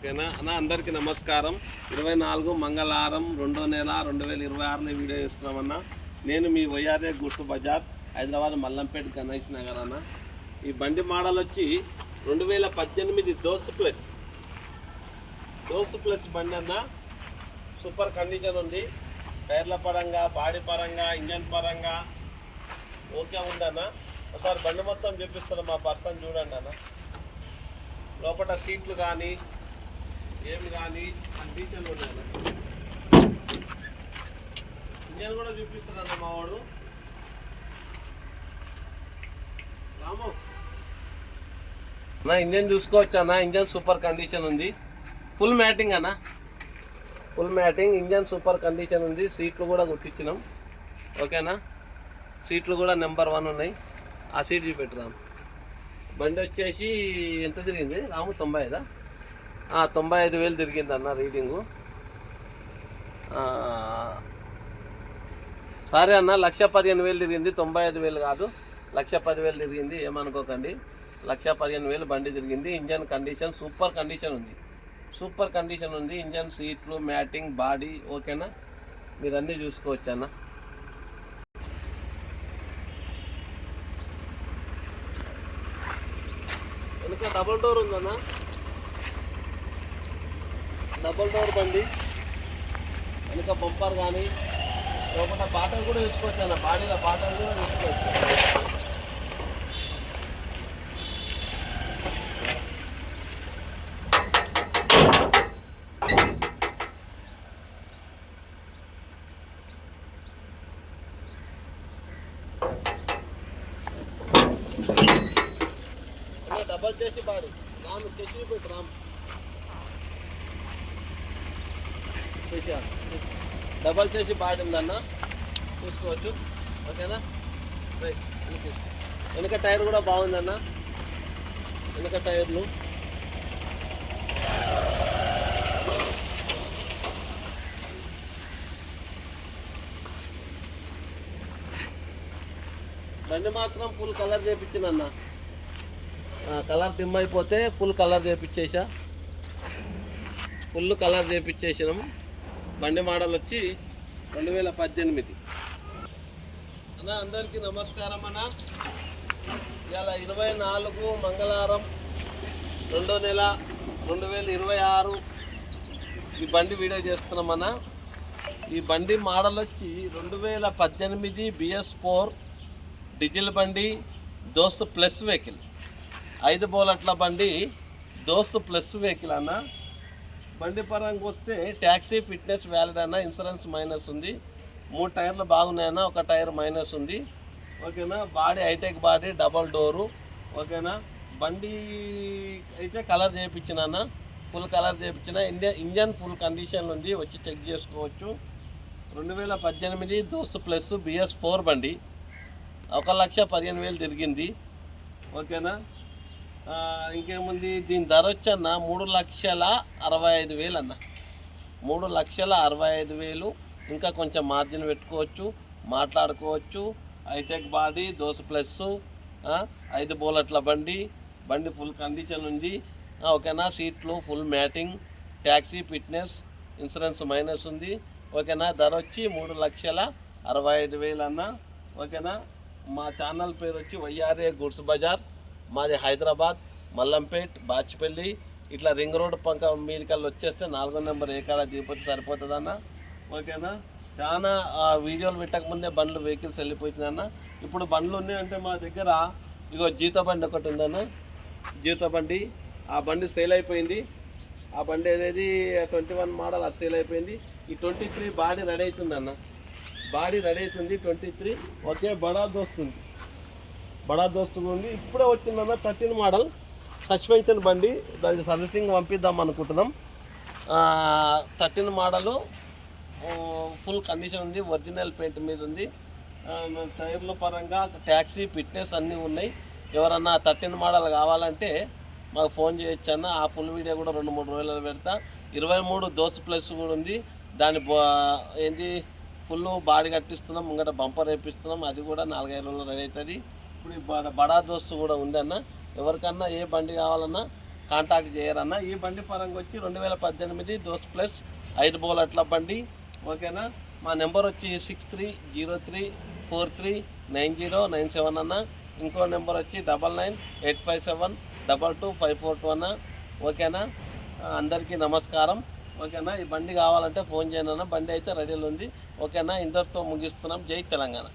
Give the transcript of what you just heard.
ఓకేనా అన్న, అందరికీ నమస్కారం. 24 మంగళవారం 2వ నెల 2026 వీడియో చేస్తున్నామన్నా. నేను మీ వైఆర్ఏ గుడ్స్ బజార్, హైదరాబాద్ మల్లంపేట గణేష్ నగర్ అన్న. ఈ బండి మోడల్ వచ్చి 2018 దోస్త్ ప్లస్ బండి అన్న. సూపర్ కండిషన్ ఉంది. టైర్ల పరంగా, బాడీ పరంగా, ఇంజన్ పరంగా ఓకే ఉందన్న. ఒకసారి బండి మొత్తం చూపిస్తాను, మా పర్సన్ చూడండి అన్న. లోపల సీట్లు కానీ ఏమి కానీ కండిషన్ ఉన్నాయి. ఇంజన్ కూడా చూపిస్తాడన్న మావాడు రాము. నా ఇంజన్ చూసుకోవచ్చు అన్న. ఇంజన్ సూపర్ కండిషన్ ఉంది. ఫుల్ మ్యాటింగ్ అన్న, full matting. Engine super condition ఉంది. సీట్లు కూడా కుట్టించినాం. ఓకేనా, సీట్లు కూడా నెంబర్ 1 ఉన్నాయి. ఆ సీట్ చూపెట్టు రాము. బండి వచ్చేసి ఎంత తిరిగింది రాము? 95 95,000 తిరిగింది అన్న రీడింగు. సరే అన్న, 1,15,000 తిరిగింది. 95,000 కాదు, 1,10,000 తిరిగింది. ఏమనుకోకండి, 1,15,000 బండి తిరిగింది. ఇంజన్ కండిషన్ సూపర్ కండిషన్ ఉంది. సూపర్ కండిషన్ ఉంది. ఇంజన్, సీట్లు, మ్యాటింగ్, బాడీ ఓకేనా. మీరు అన్నీ చూసుకోవచ్చు అన్న. వెనుక డబుల్ డోర్ ఉందన్న, డబుల్ డోర్ బండి. వెనుక బంపర్ కానీ, లోపల బాటలు కూడా చూసుకోవచ్చు అన్న. బాడీలో బాటలు కూడా చూసుకోవచ్చు. డబల్ చేసి బాడీ రామ్ చేసి పెట్టు రామ్. డబల్ చేసి బాడీ ఉందన్న, చూసుకోవచ్చు. ఓకేనా, రైట్. వెనక టైర్ కూడా బాగుందన్న. వెనక టైర్లు బండి మాత్రం ఫుల్ కలర్ చేయించిందన్న. కలర్ డిమ్ అయిపోతే ఫుల్ కలర్ చేయించేసా. ఫుల్ కలర్ చేయించేసినాము. బండి మోడల్ వచ్చి 2018 అన్న. అందరికీ నమస్కారం అన్న. ఇలా 24 మంగళవారం 2వ నెల 2026 ఈ బండి వీడియో చేస్తున్నామన్న. ఈ బండి మోడల్ వచ్చి 2018 BS4 డీజిల్ బండి, దోస్త్ ప్లస్ వెహికల్. 5 బోలట్ల బండి, దోస్త్ ప్లస్ వెహికల్ అన్న. బండి పరంగా వస్తే ట్యాక్సీ, ఫిట్నెస్ వ్యాలిడ్ అన్న. ఇన్సూరెన్స్ మైనస్ ఉంది. 3 టైర్లు బాగున్నాయన్న, 1 టైర్ మైనస్ ఉంది. ఓకేనా. Body hitech body, double door. ఓకేనా. బండి అయితే కలర్ చేయించిన అన్న, ఫుల్ కలర్ చేయించిన. ఇంజన్ ఫుల్ కండిషన్ ఉంది, వచ్చి చెక్ చేసుకోవచ్చు. 2018 దోస్త్ ప్లస్ BS4 బండి. 1,15,000 తిరిగింది. ఓకేనా. ఇంకేముంది, దీని ధర వచ్చన్న 3,65,000 అన్న. 3,65,000. ఇంకా కొంచెం మార్జిన్ పెట్టుకోవచ్చు, మాట్లాడుకోవచ్చు. హైటెక్ బాడీ, దోస్త్ ప్లస్, 5 బోలట్ల బండి. బండి ఫుల్ కండిషన్ ఉంది. ఓకేనా. సీట్లు full matting, taxi, fitness, insurance minus ఉంది. ఓకేనా. ధర వచ్చి 3,65,000 అన్న. ఓకేనా. మా ఛానల్ పేరు వచ్చి వైఆర్ఏ గుడ్స్ బజార్. మాది హైదరాబాద్ మల్లంపేట్, బాచిపల్లి. ఇట్లా రింగ్ రోడ్ పంక మీదికల్లా వచ్చేస్తే 4వ నెంబర్ ఏ కాడ దిగిపోతే సరిపోతుంది అన్న. ఓకేనా. చాలా వీడియోలు పెట్టకముందే బండ్లు, వెహికల్స్ వెళ్ళిపోతుందన్న. ఇప్పుడు బండ్లు ఉన్నాయంటే మా దగ్గర ఇగో జీతో బండి ఒకటి ఉందన్న. జీతో బండి, ఆ బండి సేల్ అయిపోయింది. ఆ బండి అనేది 21 మోడల్, అది సేల్ అయిపోయింది. ఈ 23 బాడీ రెడీ అవుతుందన్న. బాడీ రెడీ అవుతుంది 23. ఓకే. బడా దోస్తుంది, బడా దోస్తు ఉంది. ఇప్పుడే వచ్చిందన్న 13 మోడల్ సస్పెన్షన్ బండి. దానికి సర్వీసింగ్ పంపిద్దాం అనుకుంటున్నాం. 13 మోడలు, ఫుల్ కండిషన్ ఉంది. ఒరిజినల్ పెయింట్ మీద ఉంది. టైర్ల పరంగా ట్యాక్సీ, ఫిట్నెస్ అన్నీ ఉన్నాయి. ఎవరన్నా 13 మోడల్ కావాలంటే మాకు ఫోన్ చేయొచ్చు అన్న. ఆ ఫుల్ వీడియో కూడా 2-3 రోజులు పెడతా. 23 దోస్త్ ప్లస్ కూడా ఉంది. దాని ఏంది ఫుల్ బాడీ కట్టిస్తున్నాం, ముంగట బంపర్ వేపిస్తున్నాం. అది కూడా 4-5 రోజులు రెడీ అవుతుంది. ఇప్పుడు బడా దోస్తు కూడా ఉందన్న. ఎవరికన్నా ఏ బండి కావాలన్నా కాంటాక్ట్ చేయరన్న. ఈ బండి పరంగా వచ్చి 2018 దోస్ ప్లస్ 5 బోలట్ల బండి, ఓకేనా. మా నెంబర్ వచ్చి 6303439097 అన్న. ఇంకో నెంబర్ వచ్చి 9985722542 అన్న, ఓకేనా. అందరికీ నమస్కారం, ఓకేనా. ఈ బండి కావాలంటే ఫోన్ చేయను అన్న. బండి అయితే రెడీలో ఉంది, ఓకేనా. ఇందరితో ముగిస్తున్నాం. జై తెలంగాణ.